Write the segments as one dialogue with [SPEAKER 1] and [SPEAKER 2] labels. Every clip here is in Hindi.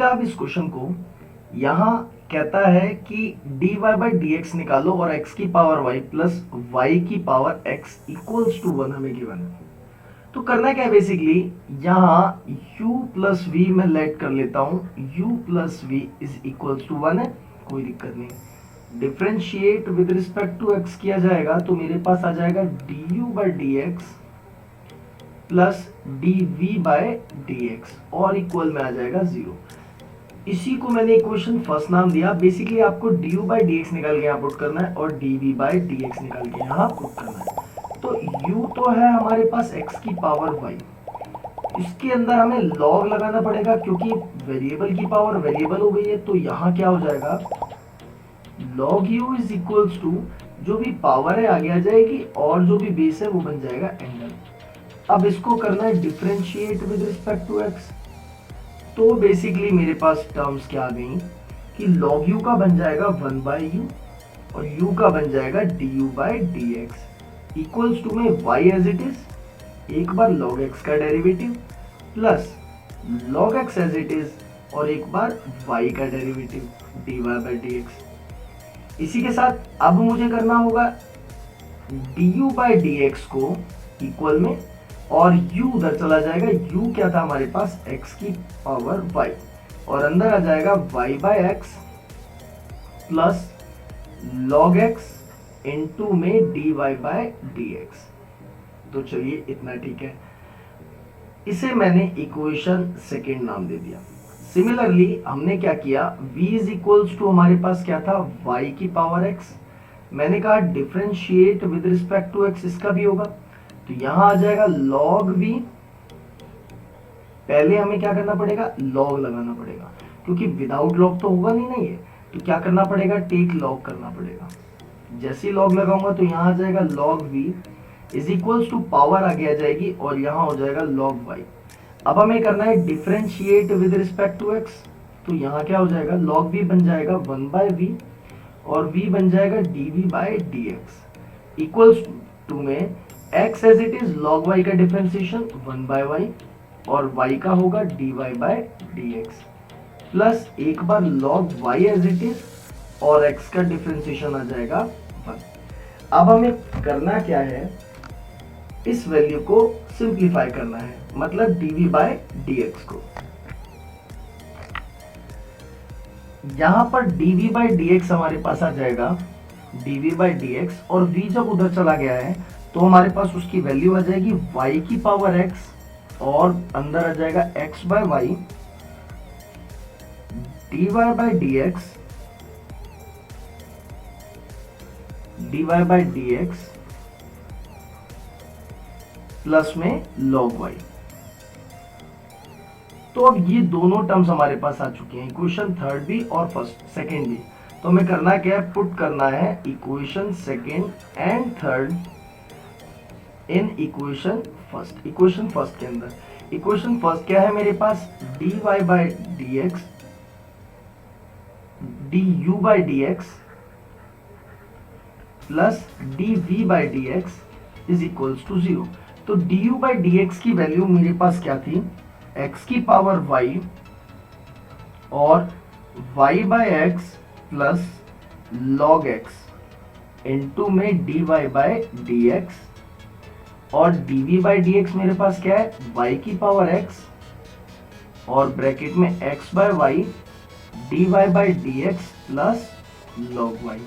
[SPEAKER 1] देखिएगा आप इस क्वेश्चन को, यहाँ कहता है कि dy बाई डी एक्स निकालो और x की पावर y प्लस y की पावर x इक्वल्स टू 1 हमें गिवन है। तो करना क्या है बेसिकली, यहाँ u प्लस वी मैं लेट कर लेता हूँ, u plus V is equals to 1 है, कोई दिक्कत नहीं। Differentiate with respect to x किया जाएगा तो मेरे पास आ जाएगा du by D x plus dv by D x और इक्वल में आ जाएगा 0। इसी को मैंने इक्वेशन फर्स्ट नाम दिया। बेसिकली आपको du बाई डी एक्स निकाल के यहाँ पुट करना है और dv बाई डी एक्स निकाल के यहाँ पुट करना है। तो u तो है हमारे पास x की पावर y, इसके अंदर हमें log लगाना पड़ेगा क्योंकि वेरिएबल की पावर वेरिएबल हो गई है। तो यहाँ क्या हो जाएगा, log u is equals to जो भी पावर है आगे आ जाएगी और जो भी बेस है वो बन जाएगा एंगल। अब इसको करना है differentiate with respect to x। तो बेसिकली मेरे पास टर्म्स क्या आ गई कि log u का बन जाएगा 1 बाई यू और u का बन जाएगा du by D X equals to में y एज इट इज, एक बार log x का derivative plus log x as it is और एक बार y का derivative dy by D X. इसी के साथ अब मुझे करना होगा du बाई डी एक्स को इक्वल में, और u उधर चला जाएगा, u क्या था हमारे पास x की पावर y और अंदर आ जाएगा y by x plus log x into में dy बाई डी एक्स। तो चलिए इतना ठीक है, इसे मैंने इक्वेशन सेकेंड नाम दे दिया। सिमिलरली हमने क्या किया, v इज इक्वल्स टू हमारे पास क्या था y की पावर x, मैंने कहा differentiate with respect to x, इसका भी होगा। तो यहां आ जाएगा log v, पहले हमें क्या करना पड़ेगा, log लगाना पड़ेगा क्योंकि विदाउट log तो होगा नहीं ना ये, तो क्या करना पड़ेगा, टेक log करना पड़ेगा। जैसे ही log लगाऊंगा तो यहां आ जाएगा log v is equals to power आगे आ जाएगी और यहां हो जाएगा log y। अब हमें करना है differentiate with respect to x, तो यहां क्या हो जाएगा, log v बन जाएगा 1 बाई v और v बन जाएगा dv by D X equals to में x as it is log y का डिफरेंशिएशन 1 बाई y और y का होगा dy by D x plus एक बार log y as it is और x का डिफरेंशिएशन आ जाएगा 1। अब हमें करना क्या है, इस वैल्यू को सिंप्लीफाई करना है, मतलब dv बाई डी एक्स को। यहां पर dv बाई डी एक्स हमारे पास आ जाएगा dv बाई डी एक्स और v जब उधर चला गया है तो हमारे पास उसकी वैल्यू आ जाएगी y की पावर x और अंदर आ जाएगा x by Y dy by D X dy by D x plus में log y। तो अब ये दोनों टर्म्स हमारे पास आ चुके हैं, इक्वेशन थर्ड भी और फर्स्ट सेकेंड भी। तो हमें करना क्या है, पुट करना है equation second and third in equation first. Equation first के अंदर इक्वेशन फर्स्ट क्या है मेरे पास, dy by D x du by D x plus dv by D x is equals to 0। तो du बाई डी एक्स की वैल्यू मेरे पास क्या थी, x की पावर y और y by x plus log x into में dy बाई डी एक्स और dv बाई डी एक्स मेरे पास क्या है, y की पावर x और ब्रैकेट में x by Y dy by D x plus log y।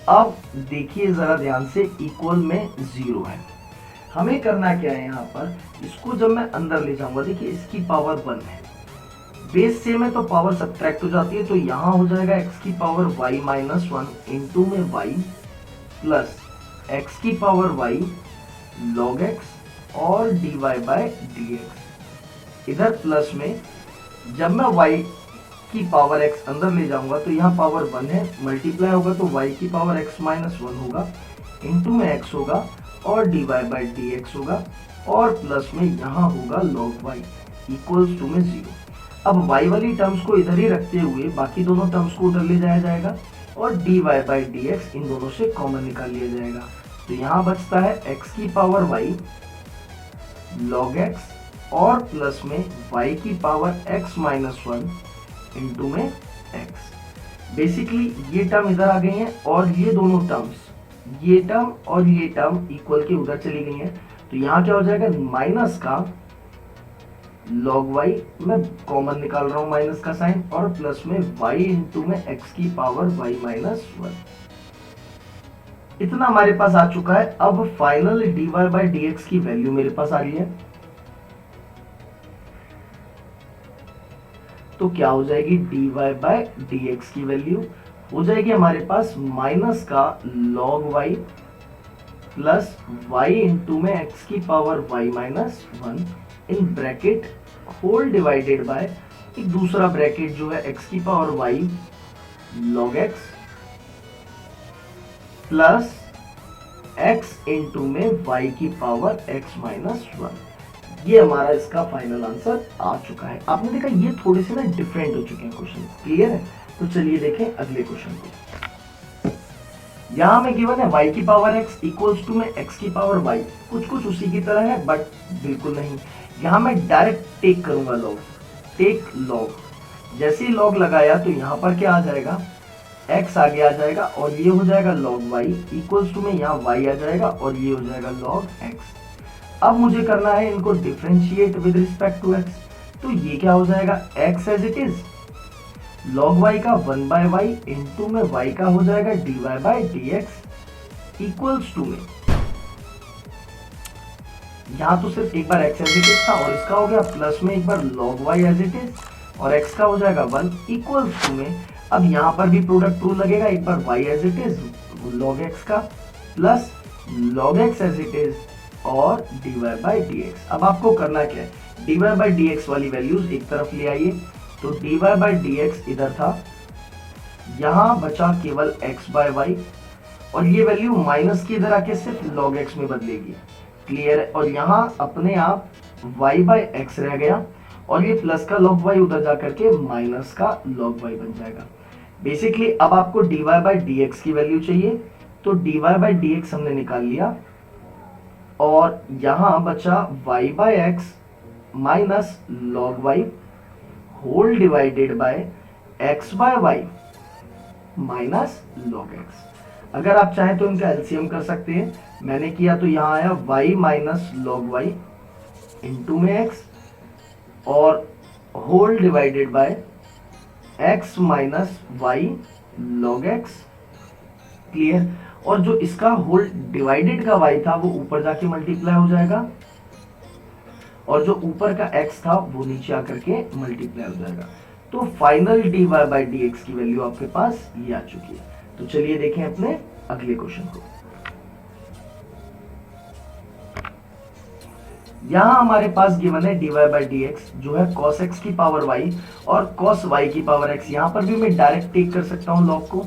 [SPEAKER 1] अब देखिए जरा ध्यान से, इक्वल में 0 है। हमें करना क्या है, यहाँ पर इसको जब मैं अंदर ले जाऊंगा, देखिए इसकी पावर 1 है, बेस सेम है तो पावर सब्ट्रैक्ट हो जाती है, तो यहाँ हो जाएगा x की पावर y माइनस 1 इंटू में y प्लस x की पावर y log x और dy बाई डी एक्स। इधर प्लस में जब मैं y की पावर x अंदर ले जाऊंगा तो यहाँ पावर 1 है, मल्टीप्लाई होगा तो y की पावर x माइनस 1 होगा इंटू में x होगा और dy बाई डी एक्स होगा और प्लस में यहाँ होगा log y इक्वल्स टू में 0। अब y वाली टर्म्स को इधर ही रखते हुए बाकी दोनों टर्म्स को उधर ले जाया जाएगा और dy बाई डी एक्स इन दोनों से कॉमन निकाल लिया जाएगा। तो यहाँ बचता है x की पावर y log x और प्लस में y की पावर x माइनस 1 इंटू में x। बेसिकली ये टर्म इधर आ गई है और ये दोनों टर्म्स, ये टर्म और ये टर्म इक्वल के उधर चली गई है। तो यहाँ क्या हो जाएगा, माइनस का log y, मैं कॉमन निकाल रहा हूं माइनस का साइन, और प्लस में y इंटू में x की पावर y माइनस 1। इतना हमारे पास आ चुका है। अब फाइनल dy बाई dx की वैल्यू मेरे पास आ रही है, तो क्या हो जाएगी, dy बाई dx की वैल्यू हो जाएगी हमारे पास माइनस का log y plus y into में x की power y minus 1 in bracket whole divided by एक दूसरा ब्रैकेट जो है x की power y log x plus x into में y की पावर x माइनस 1। ये हमारा इसका फाइनल आंसर आ चुका है। आपने देखा ये थोड़े से ना डिफरेंट हो चुके हैं क्वेश्चन, क्लियर है। तो चलिए देखें अगले क्वेश्चन को। यहां में गिवन है y की पावर x इक्वल्स टू में x की पावर y, कुछ कुछ उसी की तरह है बट बिल्कुल नहीं। यहां मैं डायरेक्ट टेक करूंगा लॉग, टेक लॉग। जैसे ही लॉग लगाया तो यहां पर क्या आ जाएगा, x आगे आ जाएगा और ये हो जाएगा log y इक्वल्स टू में यहाँ y आ जाएगा और ये हो जाएगा log x। अब मुझे करना है इनको differentiate with respect to x। तो ये क्या हो जाएगा, x as it is, log y का 1 बाय y इंटू में y का हो जाएगा dy by dx equals to में, यहाँ तो सिर्फ एक बार x एज इट इज था और इसका हो गया प्लस में एक बार log y as it is और x का हो जाएगा 1 इक्वल्स टू में। अब यहाँ पर भी प्रोडक्ट रूल लगेगा, एक बार y as it is log x का plus log x as it is और dy बाई dx। अब आपको करना क्या है, dy बाई dx वाली वैल्यूज एक तरफ ले आइए। तो dy बाई dx इधर था, यहाँ बचा केवल x बाय y और ये वैल्यू माइनस की इधर आके सिर्फ log x में बदलेगी, क्लियर है। और यहाँ अपने आप y बाई x रह गया और ये प्लस का log y उधर जा करके माइनस का log y बन जाएगा। बेसिकली अब आपको dy बाई dx की वैल्यू चाहिए, तो dy बाई dx हमने निकाल लिया और यहाँ बचा y by x minus log y whole divided by x by y minus log x। अगर आप चाहें तो इनका एलसीएम कर सकते हैं, मैंने किया तो यहाँ आया y minus log y into में x और whole divided by x minus y log x, clear. और जो इसका होल डिवाइडेड का y था वो ऊपर जाके मल्टीप्लाई हो जाएगा और जो ऊपर का x था वो नीचे आकर के मल्टीप्लाई हो जाएगा। तो फाइनल dy बाई dx की वैल्यू आपके पास ये आ चुकी है। तो चलिए देखें अपने अगले क्वेश्चन को। यहां हमारे पास गिवन है dy बाई dx जो है cos x की पावर y और cos y की पावर x। यहां पर भी मैं डायरेक्ट टेक कर सकता हूं लॉग को,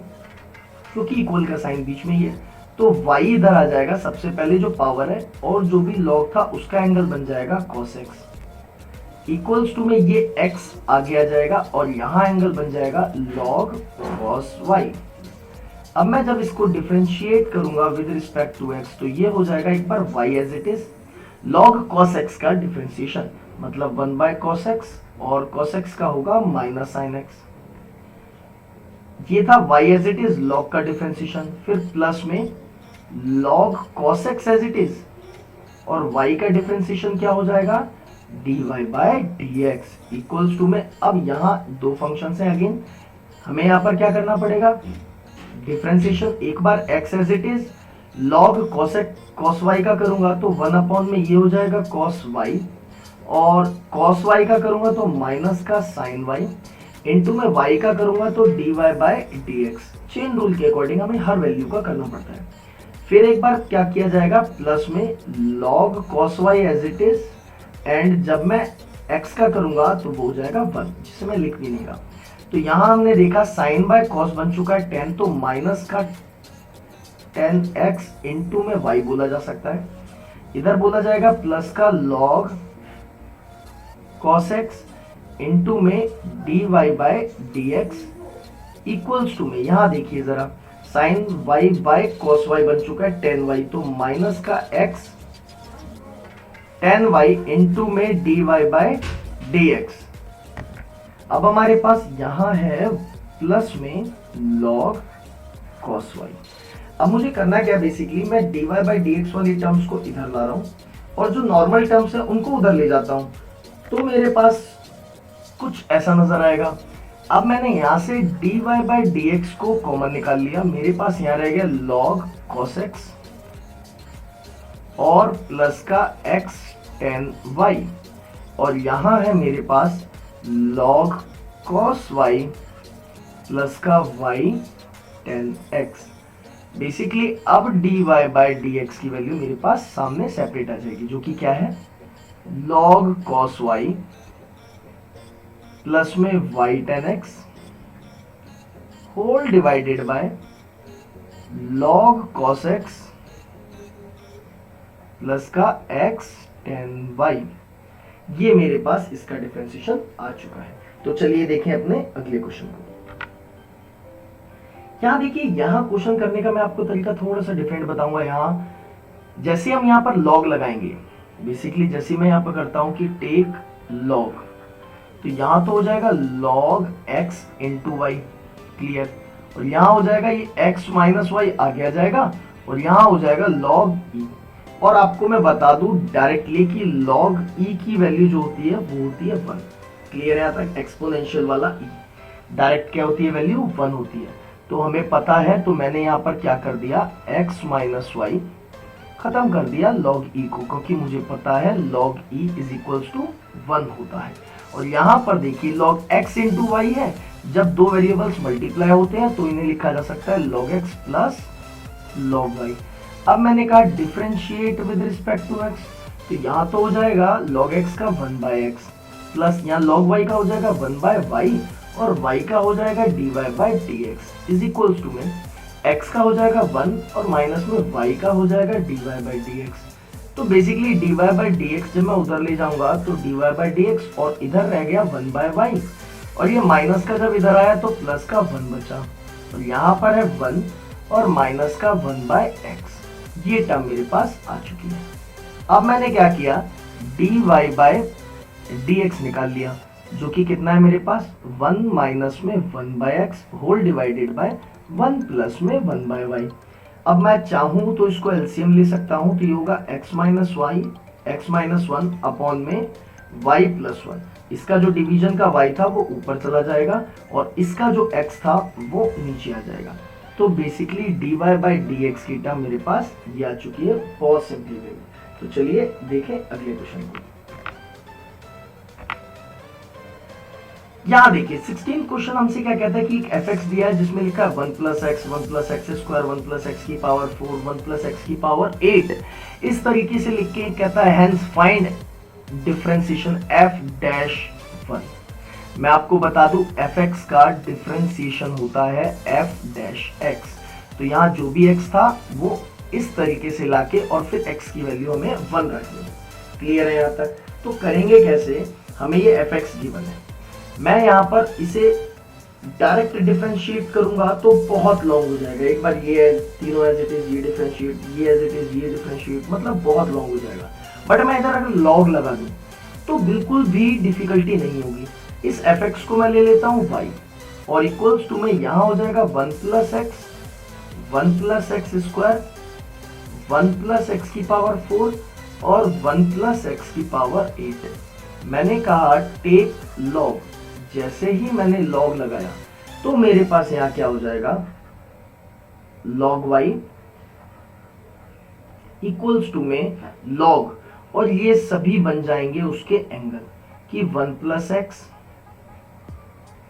[SPEAKER 1] क्योंकि इक्वल का साइन बीच में ही है। तो y इधर आ जाएगा, सबसे पहले जो पावर है और जो भी लॉग था उसका एंगल बन जाएगा cos x इक्वल्स टू में ये x आगे आ जाएगा और यहाँ एंगल बन जाएगा log cos y। अब मैं जब इसको डिफरेंशिएट करूंगा विद रिस्पेक्ट टू x तो ये हो जाएगा एक बार y as it is log cos x का डिफरेंशिएशन, मतलब 1 बाय cos x और cos x का होगा माइनस sin x। ये था y as it is log का डिफरेंशिएशन, फिर प्लस में log cos x as it is और y का डिफरेंशिएशन क्या हो जाएगा, dy by dx equals to में। अब यहाँ दो फंक्शन है, अगेन हमें यहाँ पर क्या करना पड़ेगा, डिफरेंशिएशन एक बार x as it is log cos y का करूंगा तो 1 अपॉन में ये हो जाएगा cos y और cos y का करूंगा तो माइनस का sin y इंटू में y का करूंगा तो dy by dx। Chain rule के अकॉर्डिंग हमें हर वैल्यू का करना पड़ता है। फिर एक बार क्या किया जाएगा, प्लस में log cos y as it is and जब मैं x का करूंगा तो वो हो जाएगा 1, जिसे मैं लिख भी नहीं रहा। तो यहां हमने देखा sin बाय cos बन चुका है 10, तो माइनस का 10x इंटू में y बोला जा सकता है। इधर बोला जाएगा प्लस का log cos x इंटू में dy by dx equals to में, यहां देखिए जरा sin y by cos y बन चुका है 10y, तो माइनस का x 10y इंटू में dy बाय dx। अब हमारे पास यहां है प्लस में log cos y। अब मुझे करना क्या, बेसिकली मैं dy बाई dx वाली टर्म्स को इधर ला रहा हूं और जो नॉर्मल टर्म्स है उनको उधर ले जाता हूं, तो मेरे पास कुछ ऐसा नजर आएगा। अब मैंने यहां से dy बाई dx को कॉमन निकाल लिया, मेरे पास यहां रह गया log cos x और प्लस का x tan y, और यहां है मेरे पास log cos y प्लस का y tan x। बेसिकली अब dy बाई dx की वैल्यू मेरे पास सामने सेपरेट आ जाएगी, जो कि क्या है log cos y प्लस में y tan x whole divided by log cos x plus का x tan y। ये मेरे पास इसका डिफरेंशिएशन आ चुका है। तो चलिए देखें अपने अगले क्वेश्चन को। यहां देखिए, यहां क्वेश्चन करने का मैं आपको तरीका थोड़ा सा डिफरेंट बताऊंगा। यहां जैसे हम यहां पर log लगाएंगे, बेसिकली जैसे मैं यहां पर करता हूं कि टेक log, तो यहां तो हो जाएगा log x into y, clear, और यहां हो जाएगा ये x माइनस वाई आगे आ जाएगा, और यहां हो जाएगा log e। और आपको मैं बता दूं डायरेक्टली कि log e की वैल्यू जो होती है वो होती है 1, क्लियर है यहाँ तक। एक्सपोनेंशियल वाला e डायरेक्ट क्या होती है, वैल्यू 1 होती है, तो हमें पता है। तो मैंने यहाँ पर क्या कर दिया, x माइनस वाई खत्म कर दिया log e को, क्योंकि मुझे पता है log e is equals to 1 होता है। और यहाँ पर देखिए log x इंटू वाई है, जब दो वेरिएबल्स मल्टीप्लाई होते हैं तो इन्हें लिखा जा सकता है log x plus log y। अब मैंने कहा differentiate with respect to x, तो यहाँ तो हो जाएगा log x का 1 बाय एक्स प्लस यहाँ log y का हो जाएगा 1 बाय वाई, और y का हो जाएगा dy by dx is equals to में x का हो जाएगा 1 और माइनस में y का हो जाएगा dy बाई dx। तो बेसिकली dy बाई dx जब मैं उधर ले जाऊंगा तो dy बाई dx और इधर रह गया 1 बाय y, और ये माइनस का जब इधर आया तो प्लस का 1 बचा, और यहाँ पर है 1 और माइनस का 1 बाय x। ये टर्म मेरे पास आ चुकी है। अब मैंने क्या किया, dy बाई dx निकाल लिया, जो कि कितना है मेरे पास 1 माइनस में 1 by x whole divided by 1 plus में 1 बाय वाई। अब मैं चाहूं तो इसको एलसीएम ले सकता हूं, तो ये होगा x minus y x minus 1 upon में y प्लस 1। इसका जो डिवीजन का y था वो ऊपर चला जाएगा और इसका जो x था वो नीचे आ जाएगा। तो बेसिकली dy बाई dx की टर्म मेरे पास ये आ चुकी है बहुत सिंपली वे में। तो चलिए देखें अगले क्वेश्चन को। यहाँ देखिए 16 क्वेश्चन हमसे क्या कहता है कि एक fx दिया है जिसमें लिखा है 1 plus x 1 plus x square 1 plus x की पावर 4 1 प्लस एक्स की पावर 8। इस तरीके से लिख के कहता है hence find differentiation f dash 1। मैं आपको बता दूं fx का डिफरेंशिएशन होता है f डैश x। तो यहाँ जो भी x था वो इस तरीके से लाके और फिर x की वैल्यू हमें 1 रखनी है। क्लियर है यहाँ तक? तो करेंगे कैसे, हमें ये fx गिवन है, मैं यहाँ पर इसे डायरेक्ट डिफरेंशिएट करूंगा तो बहुत लॉन्ग हो जाएगा। एक बार ये तीनों एज इट इज, ये डिफरेंशिएट, ये एज इट इज, ये डिफरेंशिएट, मतलब बहुत लॉन्ग हो जाएगा। बट मैं इधर अगर लॉग लगा दूं तो बिल्कुल भी डिफिकल्टी नहीं होगी। इस fx को मैं ले लेता हूँ y और इक्वल्स टू में यहाँ हो जाएगा 1 plus x square 1 plus x की पावर 4 और 1 प्लस एक्स की पावर 8। मैंने कहा टेक लॉग, जैसे ही मैंने लॉग लगाया तो मेरे पास यहां क्या हो जाएगा, log y इक्वल्स टू में log, और ये सभी बन जाएंगे उसके एंगल कि 1 प्लस एक्स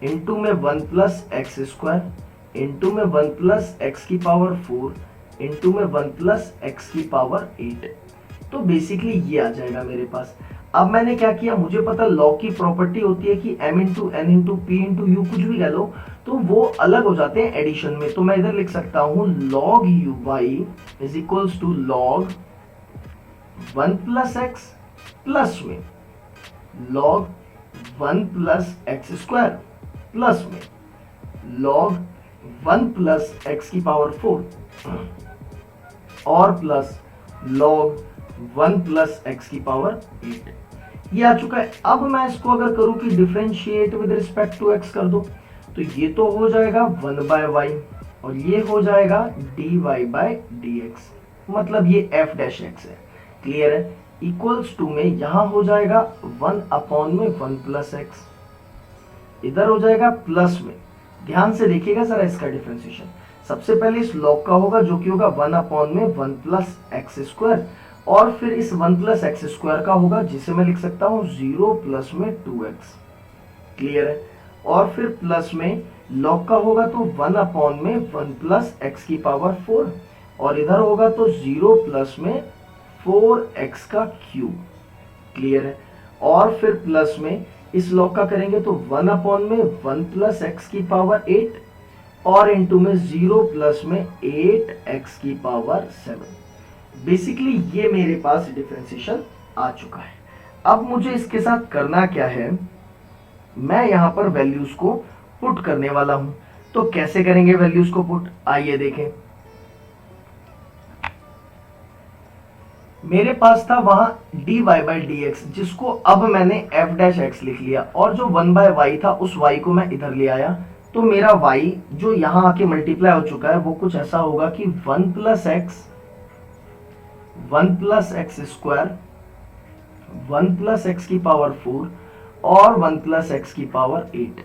[SPEAKER 1] इंटू में 1 प्लस एक्स स्क्वायर इंटू में 1 प्लस एक्स की पावर 4 इंटू में 1 प्लस एक्स की पावर 8। तो बेसिकली ये आ जाएगा मेरे पास। अब मैंने क्या किया, मुझे पता लॉग की प्रॉपर्टी होती है कि m into n into p into u कुछ भी कह लो तो वो अलग हो जाते हैं एडिशन में। तो मैं इधर लिख सकता हूं log u y is equals to log 1 plus x plus में log 1 plus x square plus में log 1 प्लस एक्स की पावर 4 और प्लस log 1 प्लस एक्स की पावर 8, ये आ चुका है। अब मैं इसको अगर करूं कि differentiate with respect to x कर दो, तो ये तो हो जाएगा 1 बाय वाई और ये हो जाएगा dy बाय dx, मतलब ये f डैश x है। क्लियर है? इक्वल्स टू में यहां हो जाएगा 1 अपॉन में 1 प्लस एक्स, इधर हो जाएगा प्लस में। ध्यान से देखिएगा जरा इसका डिफरेंशिएशन। सबसे पहले इस लॉग का होगा जो कि होगा 1 अपॉन में 1 प्लस एक्स स्क्वायर, और फिर इस 1 प्लस एक्स स्क्वायर का होगा जिसे मैं लिख सकता हूं 0 प्लस में 2x। क्लियर है? और फिर प्लस में लॉग का होगा तो 1 अपॉन में 1 प्लस एक्स की पावर 4, और इधर होगा तो 0 प्लस में 4x का क्यूब। क्लियर है? और फिर प्लस में इस लॉग का करेंगे तो 1 अपॉन में 1 प्लस एक्स की पावर 8 और इनटू में 0 प्लस में 8x की पावर 7। बेसिकली ये मेरे पास डिफरेंशिएशन आ चुका है। अब मुझे इसके साथ करना क्या है, मैं यहां पर वैल्यूज को पुट करने वाला हूं। तो कैसे करेंगे वैल्यूज को पुट, आइए देखें। मेरे पास था वहां dy बाय dx, जिसको अब मैंने f डैश x लिख लिया, और जो 1 बाय y था उस y को मैं इधर ले आया। तो मेरा y जो यहां आके मल्टीप्लाई हो चुका है वो कुछ ऐसा होगा कि 1 plus x square, 1 plus x की पावर 4 और 1 प्लस एक्स की पावर 8,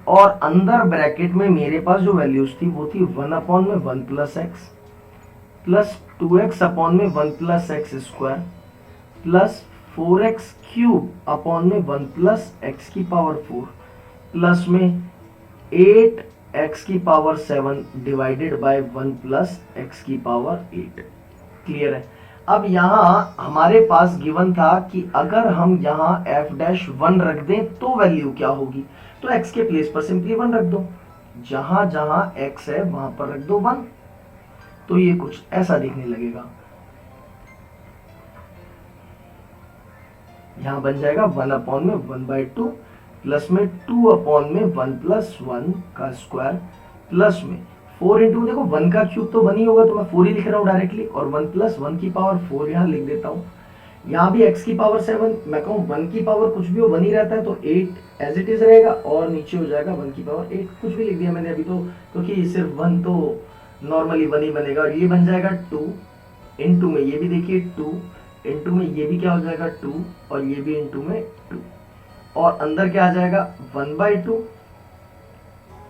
[SPEAKER 1] और अंदर ब्रैकेट में मेरे पास जो वैल्यूज थी वो थी 1 अपॉन में 1 plus x plus 2x upon में 1 plus x square plus 4x cube upon में 1 प्लस एक्स की पावर 4 प्लस में 8x की power 7 divided by 1 plus x की पावर 8। क्लियर है? अब यहाँ हमारे पास गिवन था कि अगर हम यहाँ f डैश 1 रख दें तो वैल्यू क्या होगी, तो x के प्लेस पर सिंपली 1 रख दो, जहां जहां x है वहां पर रख दो 1, तो ये कुछ ऐसा दिखने लगेगा। यहां बन जाएगा 1 अपॉन में 1 बाई 2 प्लस में 2 अपॉन में 1 प्लस 1 का स्क्वायर प्लस में 4 इंटू, देखो 1 का क्यूब तो 1 ही होगा तो मैं 4 ही लिख रहा हूं डायरेक्टली, और 1 प्लस 1 की पावर 4 यहां लिख देता हूं। यहाँ भी x की पावर 7, मैं कहूँ 1 की पावर कुछ भी हो 1 ही रहता है, तो 8 एज इट इज रहेगा, और नीचे हो जाएगा 1 की पावर 8, कुछ भी लिख दिया मैंने अभी तो, क्योंकि सिर्फ 1 तो नॉर्मली 1 ही बनेगा। और ये बन जाएगा 2 इंटू में ये भी देखिए 2 इंटू में ये भी क्या हो जाएगा 2, और ये भी इंटू में 2, और अंदर क्या आ जाएगा 1 by 2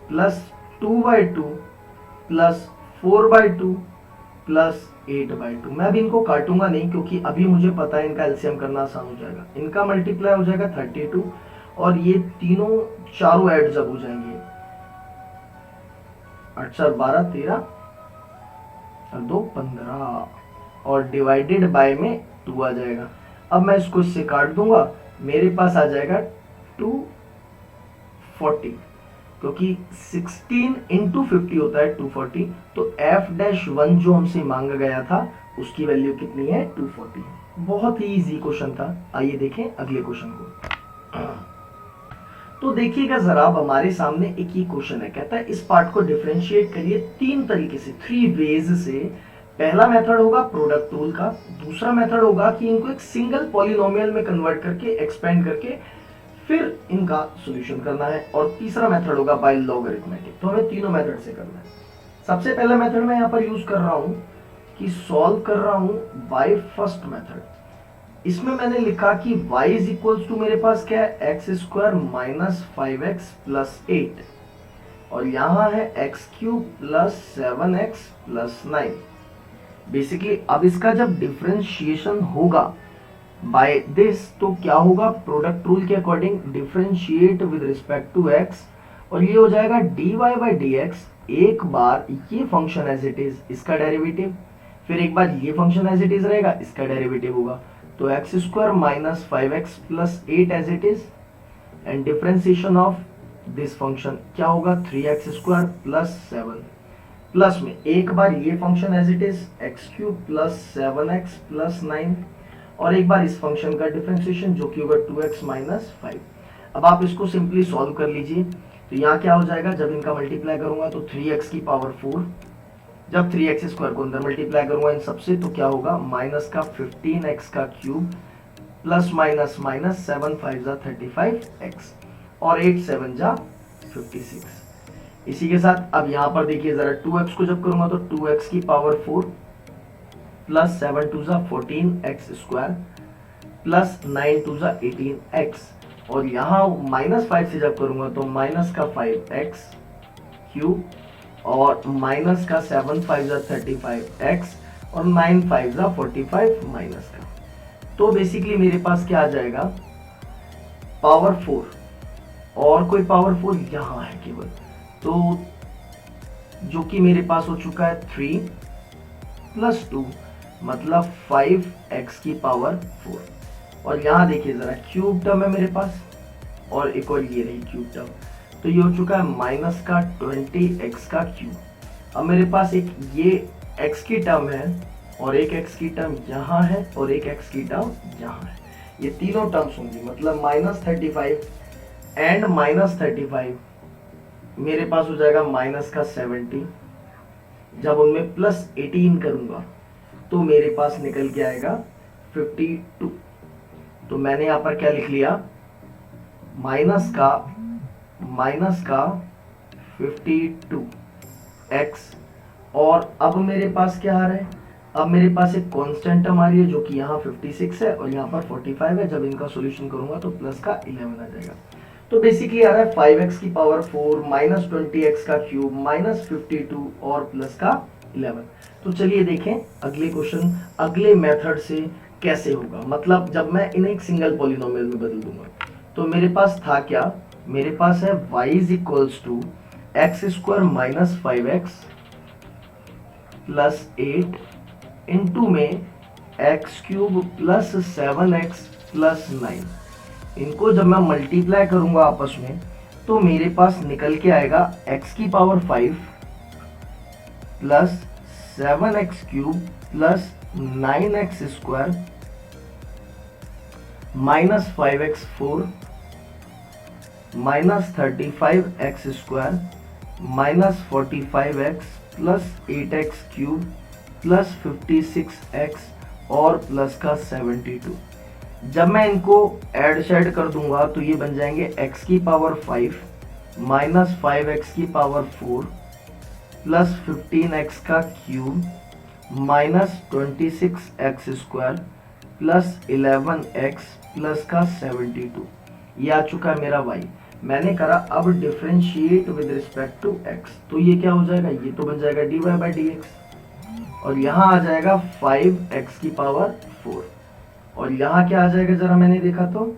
[SPEAKER 1] plus 2 by 2 plus 4 by 2 plus 8 by 2। मैं अभी इनको काटूंगा नहीं क्योंकि अभी मुझे पता है इनका एलसीएम करना आसान हो जाएगा। इनका मल्टीप्लाई हो जाएगा 32, और ये तीनों चारों ऐड जब हो जाएंगे 8 4 12 13 और 2 15, और डिवाइडेड बाय में 2 आ जाएगा। अब मैं इसको इससे काट दूंगा, मेरे पास आ जाएगा 240, क्योंकि 16 इंटू 50 होता है 240, तो f डैश 1 जो हमसे मांगा गया था उसकी वैल्यू कितनी है 240। बहुत ही इजी क्वेश्चन था। आइए देखें अगले क्वेश्चन को। तो देखिएगा जरा, अब हमारे सामने एक ही क्वेश्चन है, कहता है इस पार्ट को डिफरेंशिएट करिए 3 तरीके से, 3 वेज से। पहला मेथड होगा प्रोडक्ट रूल का, दूसरा मेथड होगा कि इनको एक सिंगल पॉलिनोमियल में कन्वर्ट करके एक्सपेंड करके फिर इनका सॉल्यूशन करना है, और तीसरा मेथड होगा बाय लॉगरिथमेटिक। तो हमें तीनों मेथड से करना है। सबसे पहला मेथड मैं यहाँ पर यूज कर रहा हूँ कि सॉल्व कर रहा हूँ बाय फर्स्ट मेथड। इसमें मैंने लिखा कि y इज इक्वल्स टू मेरे पास क्या है x square minus 5x plus 8, और यहाँ है x cube plus 7x plus 9। Basically अब इसका जब डिफरेंशिएशन होगा बाय दिस तो क्या होगा, प्रोडक्ट रूल के according differentiate with respect to x, और ये हो जाएगा dy बाई dx। एक बार ये फंक्शन एज इट इज इसका डेरिवेटिव, फिर एक बार ये फंक्शन एज इट इज रहेगा इसका डेरिवेटिव होगा, तो x square minus 5x plus 8 as it is, and differentiation of this function क्या होगा 3x स्क्वायर प्लस 7, प्लस में एक बार ये function as it is x cube plus 7x plus 9, और एक बार इस फंक्शन का डिफरेंशिएशन जो कि होगा 2x माइनस 5। अब आप इसको सिंपली सॉल्व कर लीजिए। तो यहाँ क्या हो जाएगा, जब इनका मल्टीप्लाई करूंगा तो 3x की पावर 4 जब 3x² को अंदर मल्टीप्लाई करूंगा इन सबसे तो क्या होगा, माइनस का 15x का क्यूब प्लस माइनस माइनस 7 5 जा 35x और 8 7 जा 56। इसी के साथ अब यहाँ पर देखिए जरा 2x को जब करूंगा तो 2x की पावर 4 प्लस 7 2 जा 14x² प्लस 9 2 जा 18x और यहाँ -5 से जब करूंगा तो माइनस का 5x क्यूब और माइनस का 7 5 जा 35x और 9 5 जा 45 माइनस का। तो बेसिकली मेरे पास क्या आ जाएगा, पावर 4 और कोई पावर 4 यहाँ है केवल, तो जो कि मेरे पास हो चुका है 3 प्लस 2 मतलब 5x की पावर 4 और यहाँ देखिए जरा क्यूब टर्म है मेरे पास और एक और ये रही क्यूब टर्म, तो ये हो चुका है माइनस का 20x का क्यूब। अब मेरे पास एक ये x की टर्म है और एक x की टर्म यहाँ है और एक x की टर्म यहाँ है, ये तीनों टर्म्स होंगी मतलब -35 एंड -35 मेरे पास हो जाएगा माइनस का 70। जब उनमें प्लस 18 करूंगा तो मेरे पास निकल के आएगा 52। तो मैंने यहाँ पर क्या लिख लिया, माइनस का 52x और अब मेरे पास क्या आ रहा है, अब मेरे पास एक कांस्टेंट टर्म आ रही है जो कि यहाँ 56 है और यहाँ पर 45 है। जब इनका सॉल्यूशन करूंगा तो प्लस का 11 आ जाएगा। तो बेसिकली आ रहा है 5x की पावर 4 माइनस 20x का क्यूब माइनस 52 और प्लस का 11। तो चलिए देखें अगले क्वेश्चन अगले मेथड से कैसे होगा, मतलब जब मैं इन्हें एक सिंगल पॉलिनोमियल में बदल दूंगा। तो मेरे पास था क्या, मेरे पास है y is equals to x² minus 5x plus 8 into में x³ प्लस 7x प्लस 9। इनको जब मैं मल्टीप्लाई करूंगा आपस में तो मेरे पास निकल के आएगा x की power 5 plus 7x³ plus 9x² minus 5x4 minus 35x² minus 45x plus 8x³ plus 56x और प्लस का 72। जब मैं इनको ऐड शेड कर दूंगा तो ये बन जाएंगे x की पावर 5 माइनस 5x की पावर 4 प्लस 15x का cube minus 26x² plus 11x plus का 72। ये आ चुका है मेरा y। मैंने करा अब differentiate with respect to x, तो ये क्या हो जाएगा, ये तो बन जाएगा dy/dx और यहाँ आ जाएगा 5x की पावर 4 और यहाँ क्या आ जाएगा जरा मैंने देखा तो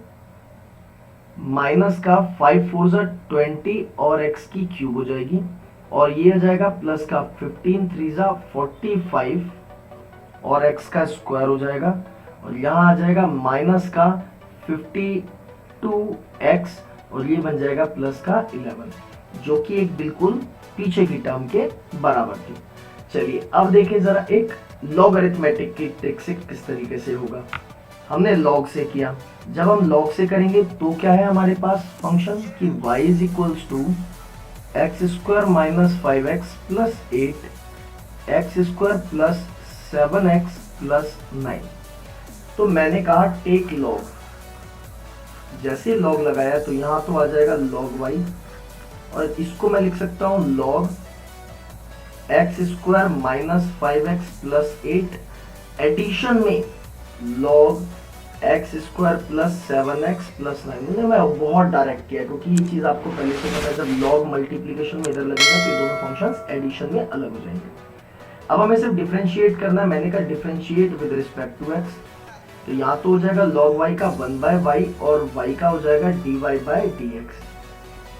[SPEAKER 1] माइनस का 5 4 जा 20 और x की क्यूब हो जाएगी और ये आ जाएगा प्लस का 15 3 जा 45 और x का स्क्वायर हो जाएगा और यहाँ आ जाएगा माइनस का 52x और ये बन जाएगा प्लस का 11 जो कि एक बिल्कुल पीछे की टर्म के बराबर थी। चलिए अब देखिए जरा एक लॉगरिथमेटिक की ट्रिक से किस तरीके से होगा। हमने लॉग से किया, जब हम लॉग से करेंगे तो क्या है हमारे पास फंक्शन कि y is equals to x² minus 5x plus 8 x² plus 7x plus 9। तो मैंने कहा टेक लॉग, जैसे लॉग लगाया तो यहाँ तो आ जाएगा लॉग y और इसको मैं लिख सकता हूँ log x² minus 5x plus 8 addition में log x² plus 7x plus 9। मैं बहुत डायरेक्ट किया क्योंकि ये चीज आपको पहले से पता है, जब लॉग मल्टीप्लिकेशन में इधर लगेगा तो ये दोनों फंक्शंस एडिशन में अलग हो जाएंगे। अब हमें सिर्फ डिफरेंशिएट करना है, मैंने कहा differentiate with respect to x, तो यहाँ तो हो जाएगा log y का 1/y और y का हो जाएगा dy/dx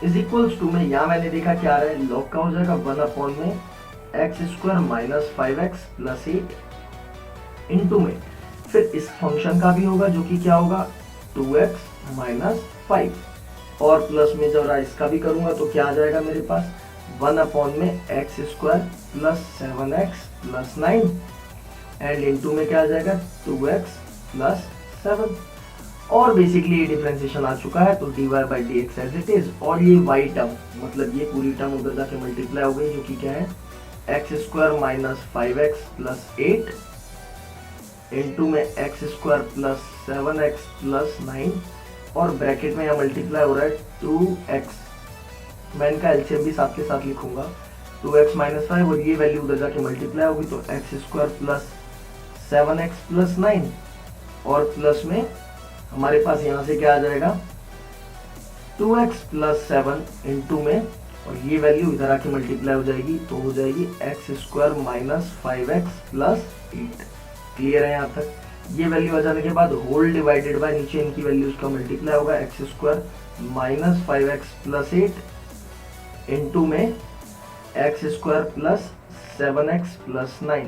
[SPEAKER 1] इज इक्वल्स टू में यहाँ मैंने देखा क्या आ रहा है, log का हो जाएगा 1 में x² minus 5x plus 8 into में फिर इस फंक्शन का भी होगा जो कि क्या होगा 2x माइनस 5 और प्लस में जब इसका भी करूंगा तो क्या आ जाएगा मेरे पास 1 में x² plus 7x plus 9 and into में क्या आ जाएगा 2x प्लस 7 और बेसिकली ये डिफरेंशिएशन आ चुका है तो dy/dx एज इट इज और ये y टर्म मतलब ये पूरी टर्म उधर जाके मल्टीप्लाई हो गई जो कि क्या है x square minus 5x plus 8 into में x square plus 7x plus 9 और ब्रैकेट में यहाँ मल्टीप्लाई हो रहा है 2x। मैं इनका एलसीएम भी साथ के साथ लिखूंगा, 2x माइनस 5 और ये वैल्यू उधर जाके मल्टीप्लाई होगी तो x square plus 7x plus 9 और प्लस में हमारे पास यहाँ से क्या आ जाएगा 2x प्लस 7 इंटू में और ये वैल्यू इधर आके मल्टीप्लाई हो जाएगी तो हो जाएगी x square minus 5x plus 8। Clear है यहाँ तक? ये वैल्यू आ जाने के बाद होल डिवाइडेड बाय नीचे इनकी वैल्यूज का मल्टीप्लाई होगा, x square minus 5x plus 8 into में x square plus 7x plus 9।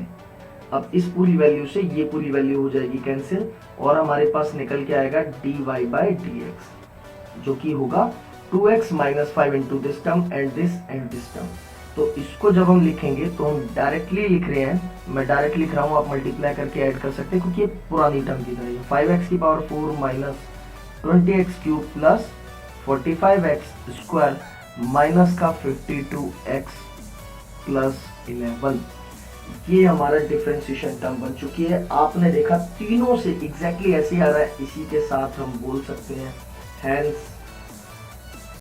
[SPEAKER 1] अब इस पूरी वैल्यू से ये पूरी वैल्यू हो जाएगी कैंसिल और हमारे पास निकल के आएगा dy बाई dx जो कि होगा 2x minus 5 into this term and this term. तो इसको जब हम लिखेंगे तो हम डायरेक्टली लिख रहे हैं, मैं डायरेक्ट लिख रहा हूँ, आप मल्टीप्लाई करके ऐड कर सकते हैं क्योंकि ये पुरानी टर्म की तरह है। 5x की power 4 minus 20x cube plus 45x square minus का 52x प्लस 11, ये हमारा डिफरेंशिएशन टर्म बन चुकी है। आपने देखा तीनों से एग्जैक्टली ऐसे आ रहा है, इसी के साथ हम बोल सकते हैं हैंस